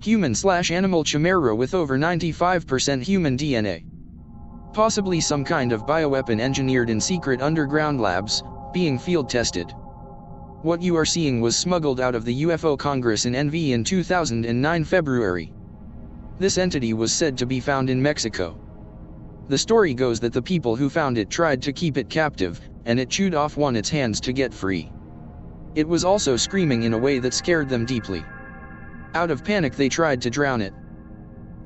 human/animal chimera with over 95% human DNA. Possibly some kind of bioweapon engineered in secret underground labs, being field tested. What you are seeing was smuggled out of the UFO Congress in NV in 2009 February. This entity was said to be found in Mexico. The story goes that the people who found it tried to keep it captive, and it chewed off its hands to get free. It was also screaming in a way that scared them deeply. Out of panic they tried to drown it.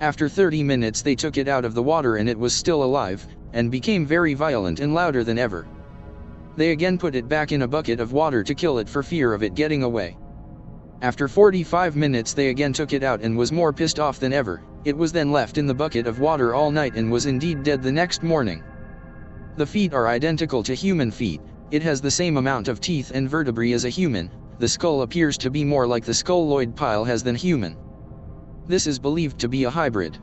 After 30 minutes they took it out of the water and it was still alive, and became very violent and louder than ever. They again put it back in a bucket of water to kill it for fear of it getting away. After 45 minutes they again took it out and was more pissed off than ever. It was then left in the bucket of water all night and was indeed dead the next morning. The feet are identical to human feet, it has the same amount of teeth and vertebrae as a human, the skull appears to be more like the skulloid pile has than human. This is believed to be a hybrid.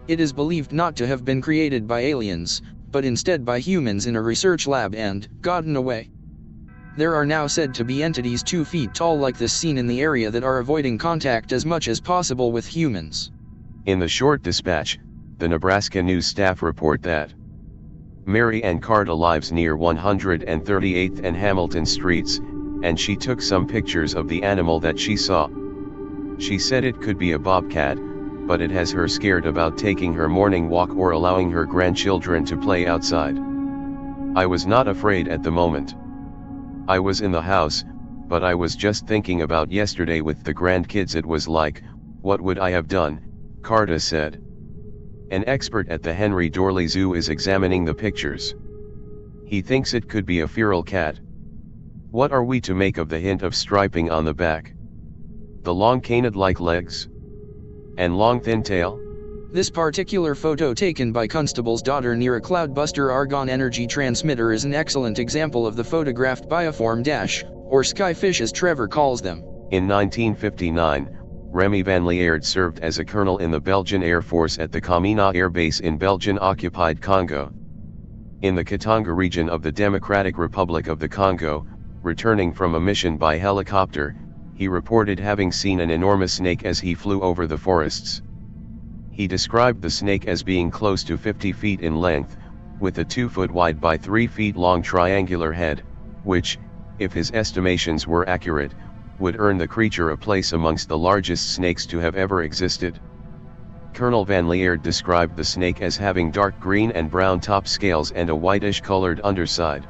It is believed not to have been created by aliens, but instead by humans in a research lab and gotten away. There are now said to be entities 2 feet tall like this seen in the area that are avoiding contact as much as possible with humans. In the short dispatch, the Nebraska news staff report that Mary Ann Carta lives near 138th and Hamilton Streets, and she took some pictures of the animal that she saw. She said it could be a bobcat, but it has her scared about taking her morning walk or allowing her grandchildren to play outside. I was not afraid at the moment. I was in the house, but I was just thinking about yesterday with the grandkids. It was like, what would I have done, Carta said. An expert at the Henry Dorley Zoo is examining the pictures. He thinks it could be a feral cat. What are we to make of the hint of striping on the back? The long canid-like legs? And long thin tail? This particular photo taken by Constable's daughter near a cloudbuster argon energy transmitter is an excellent example of the photographed bioform dash, or skyfish as Trevor calls them. In 1959, Remy van Lierde served as a colonel in the Belgian Air Force at the Kamina Air Base in Belgian-occupied Congo. In the Katanga region of the Democratic Republic of the Congo, returning from a mission by helicopter, he reported having seen an enormous snake as he flew over the forests. He described the snake as being close to 50 feet in length, with a 2-foot wide by 3 feet long triangular head, which, if his estimations were accurate, would earn the creature a place amongst the largest snakes to have ever existed. Colonel van Lierde described the snake as having dark green and brown top scales and a whitish-colored underside.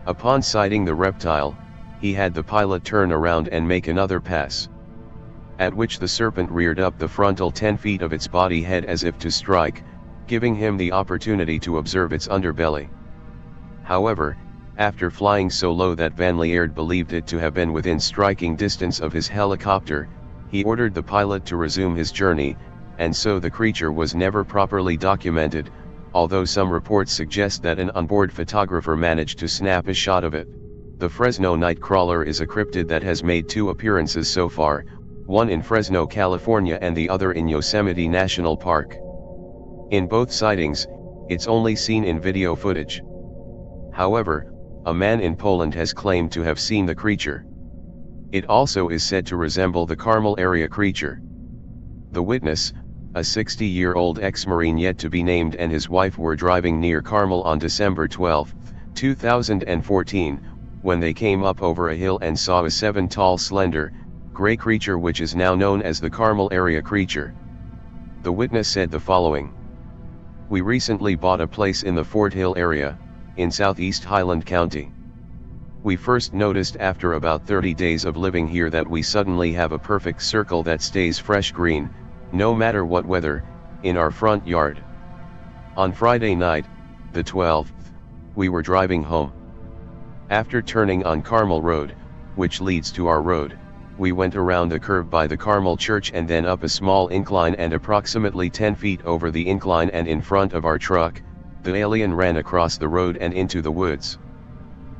Upon sighting the reptile, he had the pilot turn around and make another pass. At which the serpent reared up the frontal 10 feet of its body head as if to strike, giving him the opportunity to observe its underbelly. However, after flying so low that van Lierde believed it to have been within striking distance of his helicopter, he ordered the pilot to resume his journey, and so the creature was never properly documented, although some reports suggest that an onboard photographer managed to snap a shot of it. The Fresno nightcrawler is a cryptid that has made 2 appearances so far, one in Fresno, California and the other in Yosemite National Park. In both sightings, it's only seen in video footage. However, a man in Poland has claimed to have seen the creature. It also is said to resemble the Carmel area creature. The witness, a 60-year-old ex-Marine yet to be named, and his wife were driving near Carmel on December 12, 2014, when they came up over a hill and saw a 7-tall slender, gray creature which is now known as the Carmel area creature. The witness said the following: "We recently bought a place in the Fort Hill area, in southeast Highland County. We first noticed after about 30 days of living here that we suddenly have a perfect circle that stays fresh green, no matter what weather, in our front yard. On Friday night, the 12th, we were driving home. After turning on Carmel Road, which leads to our road, we went around the curve by the Carmel Church and then up a small incline, and approximately 10 feet over the incline and in front of our truck, the alien ran across the road and into the woods.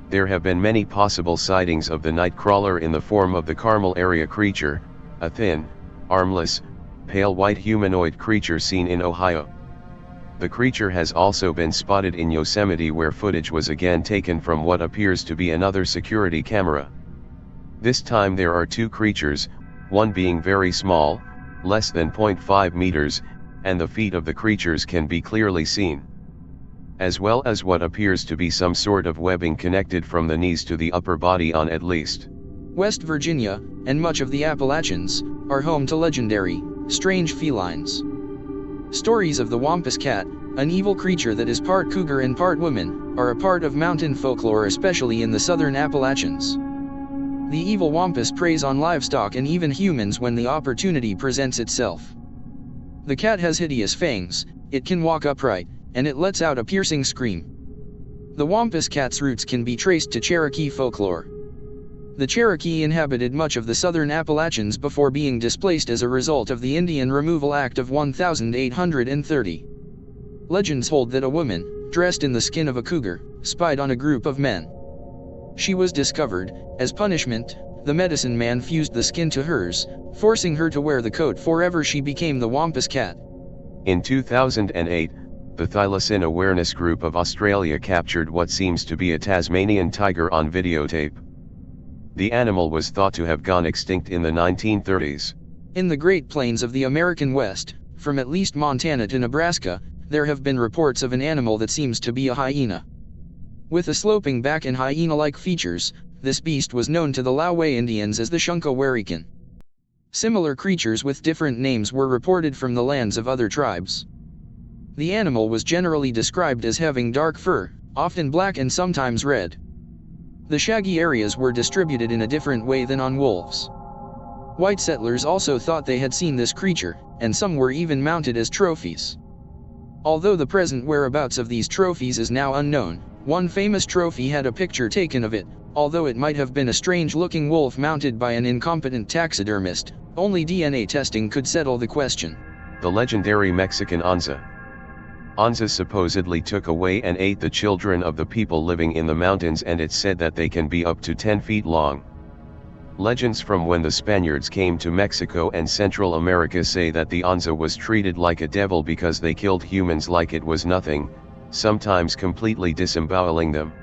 There have been many possible sightings of the nightcrawler in the form of the Carmel area creature, a thin, armless, pale white humanoid creature seen in Ohio. The creature has also been spotted in Yosemite, where footage was again taken from what appears to be another security camera. This time there are 2 creatures, one being very small, less than 0.5 meters, and the feet of the creatures can be clearly seen, as well as what appears to be some sort of webbing connected from the knees to the upper body on at least West Virginia, and much of the Appalachians, are home to legendary, strange felines. Stories of the Wampus cat, an evil creature that is part cougar and part woman, are a part of mountain folklore, especially in the southern Appalachians. The evil Wampus preys on livestock and even humans when the opportunity presents itself. The cat has hideous fangs, it can walk upright, and it lets out a piercing scream. The Wampus cat's roots can be traced to Cherokee folklore. The Cherokee inhabited much of the southern Appalachians before being displaced as a result of the Indian Removal Act of 1830. Legends hold that a woman, dressed in the skin of a cougar, spied on a group of men. She was discovered. As punishment, the medicine man fused the skin to hers, forcing her to wear the coat forever. She became the Wampus cat. In 2008, the Thylacine Awareness Group of Australia captured what seems to be a Tasmanian tiger on videotape. The animal was thought to have gone extinct in the 1930s. In the Great Plains of the American West, from at least Montana to Nebraska, there have been reports of an animal that seems to be a hyena. With a sloping back and hyena-like features, this beast was known to the Laue Indians as the Shunka Warakin. Similar creatures with different names were reported from the lands of other tribes. The animal was generally described as having dark fur, often black and sometimes red. The shaggy areas were distributed in a different way than on wolves. White settlers also thought they had seen this creature, and some were even mounted as trophies. Although the present whereabouts of these trophies is now unknown, one famous trophy had a picture taken of it. Although it might have been a strange-looking wolf mounted by an incompetent taxidermist, only DNA testing could settle the question. The legendary Mexican onza. Onza supposedly took away and ate the children of the people living in the mountains, and it's said that they can be up to 10 feet long. Legends from when the Spaniards came to Mexico and Central America say that the onza was treated like a devil because they killed humans like it was nothing, sometimes completely disemboweling them.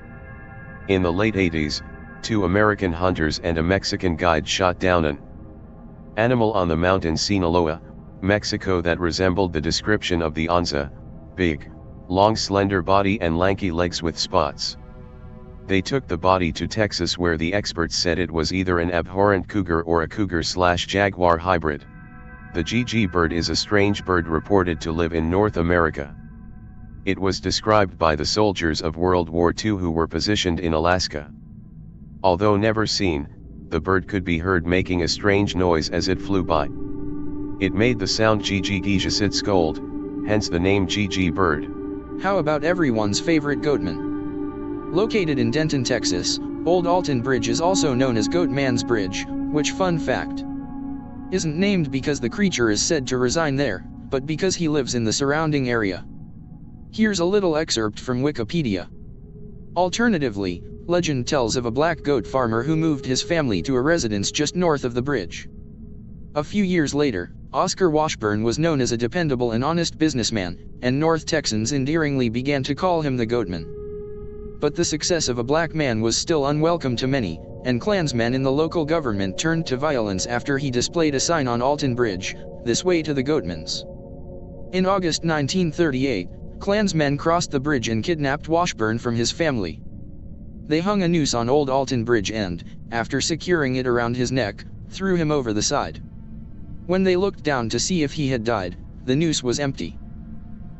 In the late 80s, 2 American hunters and a Mexican guide shot down an animal on the mountain Sinaloa, Mexico that resembled the description of the onza: big, long slender body and lanky legs with spots. They took the body to Texas, where the experts said it was either an abhorrent cougar or a cougar/jaguar hybrid. The GG bird is a strange bird reported to live in North America. It was described by the soldiers of World War II who were positioned in Alaska. Although never seen, the bird could be heard making a strange noise as it flew by. It made the sound GG scold, hence the name GG bird. How about everyone's favorite Goatman? Located in Denton, Texas, Old Alton Bridge is also known as Goatman's Bridge, which, fun fact, isn't named because the creature is said to reside there, but because he lives in the surrounding area. Here's a little excerpt from Wikipedia. Alternatively, legend tells of a black goat farmer who moved his family to a residence just north of the bridge. A few years later, Oscar Washburn was known as a dependable and honest businessman, and North Texans endearingly began to call him the Goatman. But the success of a black man was still unwelcome to many, and Klansmen in the local government turned to violence after he displayed a sign on Alton Bridge: "This way to the Goatmans." In August 1938, Klansmen crossed the bridge and kidnapped Washburn from his family. They hung a noose on Old Alton Bridge and, after securing it around his neck, threw him over the side. When they looked down to see if he had died, the noose was empty.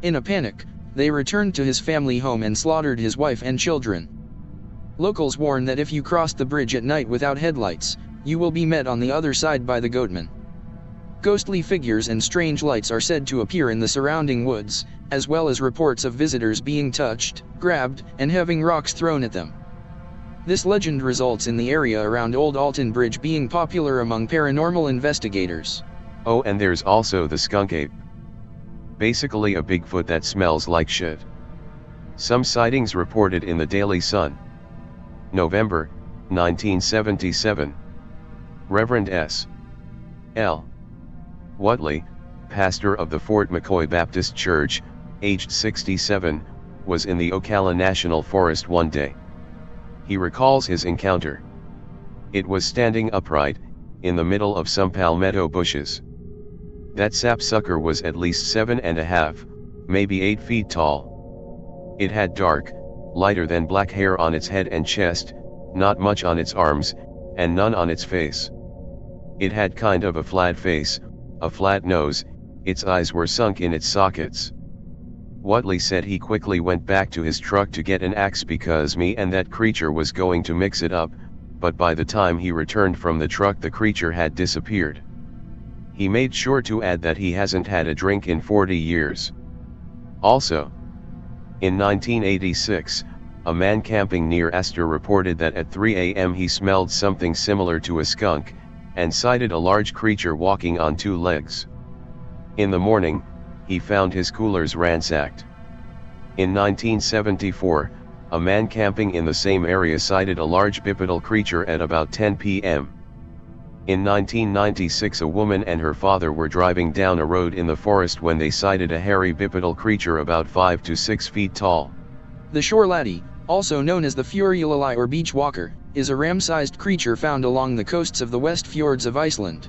In a panic, they returned to his family home and slaughtered his wife and children. Locals warn that if you cross the bridge at night without headlights, you will be met on the other side by the Goatman. Ghostly figures and strange lights are said to appear in the surrounding woods, as well as reports of visitors being touched, grabbed, and having rocks thrown at them. This legend results in the area around Old Alton Bridge being popular among paranormal investigators. Oh, and there's also the skunk ape. Basically a Bigfoot that smells like shit. Some sightings reported in the Daily Sun. November, 1977. Reverend S. L. Whatley, pastor of the Fort McCoy Baptist Church, aged 67, was in the Ocala National Forest one day. He recalls his encounter. It was standing upright, in the middle of some palmetto bushes. That sapsucker was at least 7.5, maybe 8 feet tall. It had dark, lighter than black hair on its head and chest, not much on its arms, and none on its face. It had kind of a flat face, a flat nose, its eyes were sunk in its sockets. Whatley said he quickly went back to his truck to get an axe because me and that creature was going to mix it up, but by the time he returned from the truck the creature had disappeared. He made sure to add that he hasn't had a drink in 40 years. Also, in 1986, a man camping near Astor reported that at 3 a.m. he smelled something similar to a skunk, and sighted a large creature walking on 2 legs. In the morning, he found his coolers ransacked. In 1974, a man camping in the same area sighted a large bipedal creature at about 10 p.m. In 1996 a woman and her father were driving down a road in the forest when they sighted a hairy bipedal creature about 5 to 6 feet tall. The shore laddie, also known as the furulali or beach walker, is a ram-sized creature found along the coasts of the West Fjords of Iceland.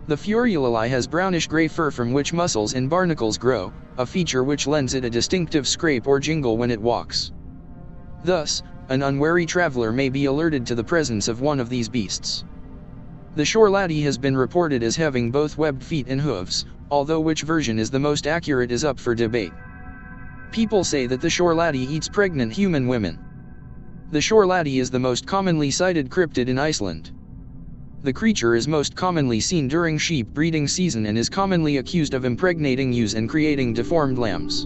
The furulali has brownish-gray fur from which muscles and barnacles grow, a feature which lends it a distinctive scrape or jingle when it walks. Thus, an unwary traveler may be alerted to the presence of one of these beasts. The shore laddie has been reported as having both webbed feet and hooves, although which version is the most accurate is up for debate. People say that the shore laddie eats pregnant human women. The shore laddie is the most commonly sighted cryptid in Iceland. The creature is most commonly seen during sheep breeding season and is commonly accused of impregnating ewes and creating deformed lambs.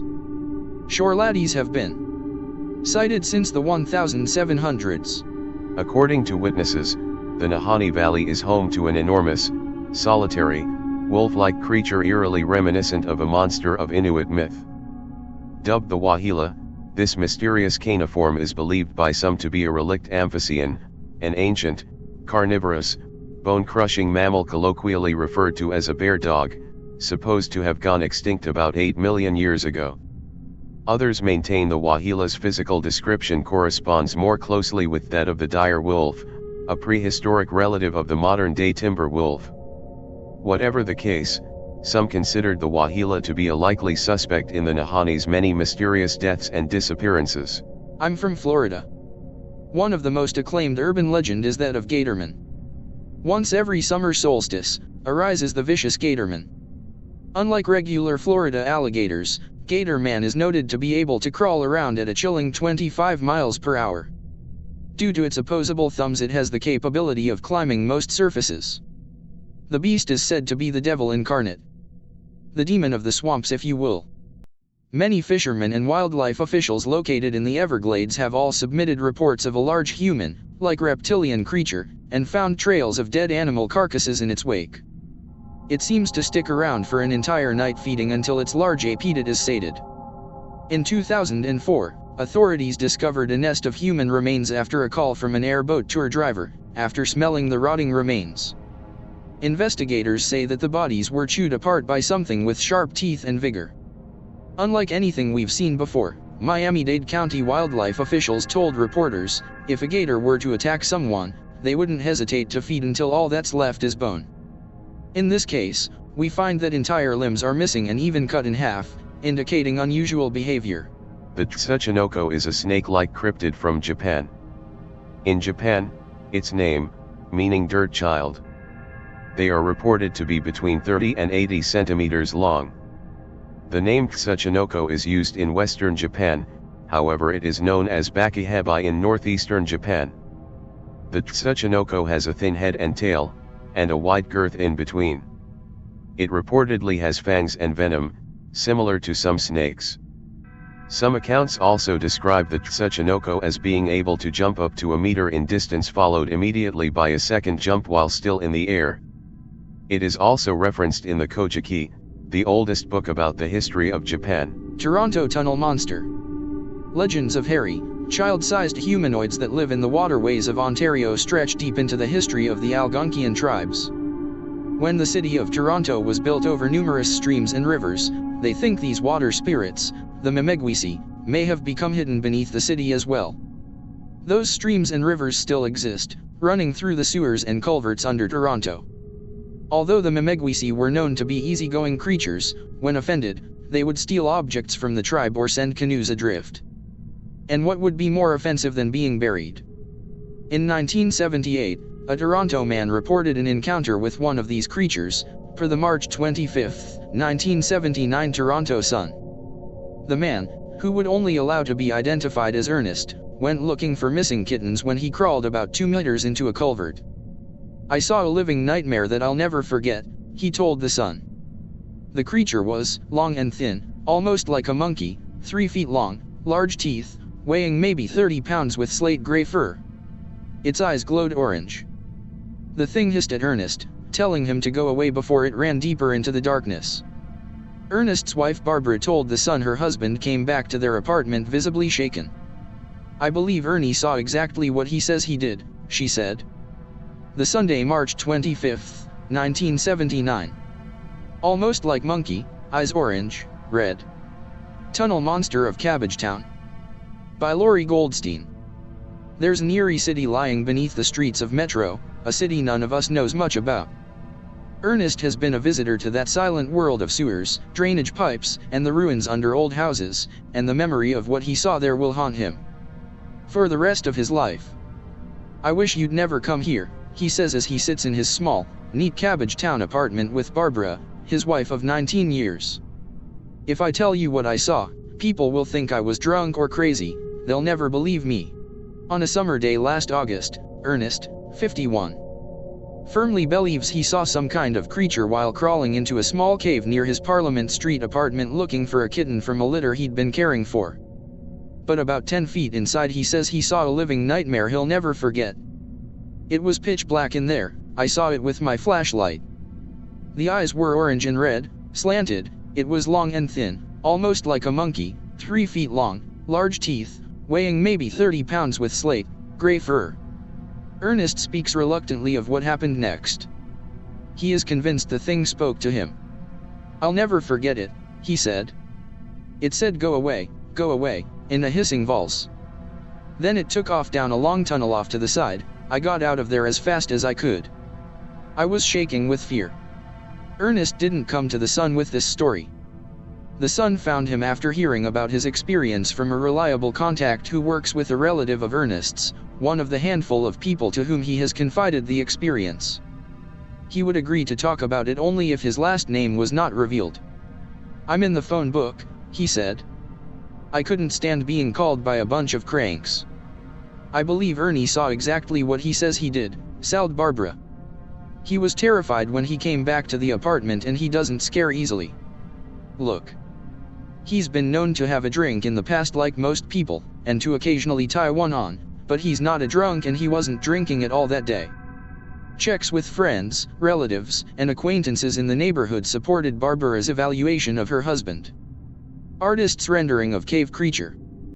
Shore laddies have been sighted since the 1700s. According to witnesses, the Nahanni Valley is home to an enormous, solitary, wolf-like creature eerily reminiscent of a monster of Inuit myth. Dubbed the Waheela, this mysterious caniform is believed by some to be a relict amphibian, an ancient, carnivorous, bone-crushing mammal colloquially referred to as a bear dog, supposed to have gone extinct about 8 million years ago. Others maintain the Waheela's physical description corresponds more closely with that of the dire wolf, a prehistoric relative of the modern-day timber wolf. Whatever the case, some considered the Waheela to be a likely suspect in the Nahanni's many mysterious deaths and disappearances. I'm from Florida. One of the most acclaimed urban legend is that of Gatorman. Once every summer solstice, arises the vicious Gatorman. Unlike regular Florida alligators, Gatorman is noted to be able to crawl around at a chilling 25 miles per hour. Due to its opposable thumbs it has the capability of climbing most surfaces. The beast is said to be the devil incarnate. The demon of the swamps if you will. Many fishermen and wildlife officials located in the Everglades have all submitted reports of a large human-like reptilian creature, and found trails of dead animal carcasses in its wake. It seems to stick around for an entire night feeding until its large appetite is sated. In 2004, authorities discovered a nest of human remains after a call from an airboat tour driver, after smelling the rotting remains. Investigators say that the bodies were chewed apart by something with sharp teeth and vigor. Unlike anything we've seen before, Miami-Dade County wildlife officials told reporters, if a gator were to attack someone, they wouldn't hesitate to feed until all that's left is bone. In this case, we find that entire limbs are missing and even cut in half, indicating unusual behavior. The Tsuchinoko is a snake-like cryptid from Japan. In Japan, its name, meaning dirt child. They are reported to be between 30 and 80 centimeters long. The name Tsuchinoko is used in western Japan, however it is known as bakihebai in northeastern Japan. The Tsuchinoko has a thin head and tail, and a wide girth in between. It reportedly has fangs and venom, similar to some snakes. Some accounts also describe the Tsuchinoko as being able to jump up to a meter in distance followed immediately by a second jump while still in the air. It is also referenced in the Kojiki, the oldest book about the history of Japan. Toronto Tunnel Monster. Legends of hairy, child-sized humanoids that live in the waterways of Ontario stretch deep into the history of the Algonquian tribes. When the city of Toronto was built over numerous streams and rivers, they think these water spirits, the Memegwisi, may have become hidden beneath the city as well. Those streams and rivers still exist, running through the sewers and culverts under Toronto. Although the Memegwisi were known to be easygoing creatures, when offended, they would steal objects from the tribe or send canoes adrift. And what would be more offensive than being buried? In 1978, a Toronto man reported an encounter with one of these creatures, per the March 25, 1979 Toronto Sun. The man, who would only allow to be identified as Ernest, went looking for missing kittens when he crawled about 2 meters into a culvert. "I saw a living nightmare that I'll never forget," he told the Sun. The creature was long and thin, almost like a monkey, 3 feet long, large teeth, weighing maybe 30 pounds with slate gray fur. Its eyes glowed orange. The thing hissed at Ernest, telling him to go away before it ran deeper into the darkness. Ernest's wife Barbara told the Sun her husband came back to their apartment visibly shaken. "I believe Ernie saw exactly what he says he did," she said. The Sunday, March 25, 1979. Almost like monkey, eyes orange, red. Tunnel Monster of Cabbagetown. By Lori Goldstein. There's an eerie city lying beneath the streets of Metro, a city none of us knows much about. Ernest has been a visitor to that silent world of sewers, drainage pipes, and the ruins under old houses, and the memory of what he saw there will haunt him for the rest of his life. "I wish you'd never come here," he says as he sits in his small, neat Cabbagetown apartment with Barbara, his wife of 19 years. "If I tell you what I saw, people will think I was drunk or crazy, they'll never believe me." On a summer day last August, Ernest, 51, firmly believes he saw some kind of creature while crawling into a small cave near his Parliament Street apartment looking for a kitten from a litter he'd been caring for. But about 10 feet inside he says he saw a living nightmare he'll never forget. "It was pitch black in there, I saw it with my flashlight. The eyes were orange and red, slanted, it was long and thin, almost like a monkey, 3 feet long, large teeth, weighing maybe 30 pounds with slate, gray fur." Ernest speaks reluctantly of what happened next. He is convinced the thing spoke to him. "I'll never forget it," he said. "It said go away, in a hissing voice. Then it took off down a long tunnel off to the side. I got out of there as fast as I could. I was shaking with fear." Ernest didn't come to the Sun with this story. The Sun found him after hearing about his experience from a reliable contact who works with a relative of Ernest's, one of the handful of people to whom he has confided the experience. He would agree to talk about it only if his last name was not revealed. "I'm in the phone book," he said. "I couldn't stand being called by a bunch of cranks." "I believe Ernie saw exactly what he says he did," sobbed Barbara. "He was terrified when he came back to the apartment and he doesn't scare easily. Look. He's been known to have a drink in the past like most people, and to occasionally tie one on, but he's not a drunk and he wasn't drinking at all that day." Checks with friends, relatives, and acquaintances in the neighborhood supported Barbara's evaluation of her husband. Artist's rendering of cave creature.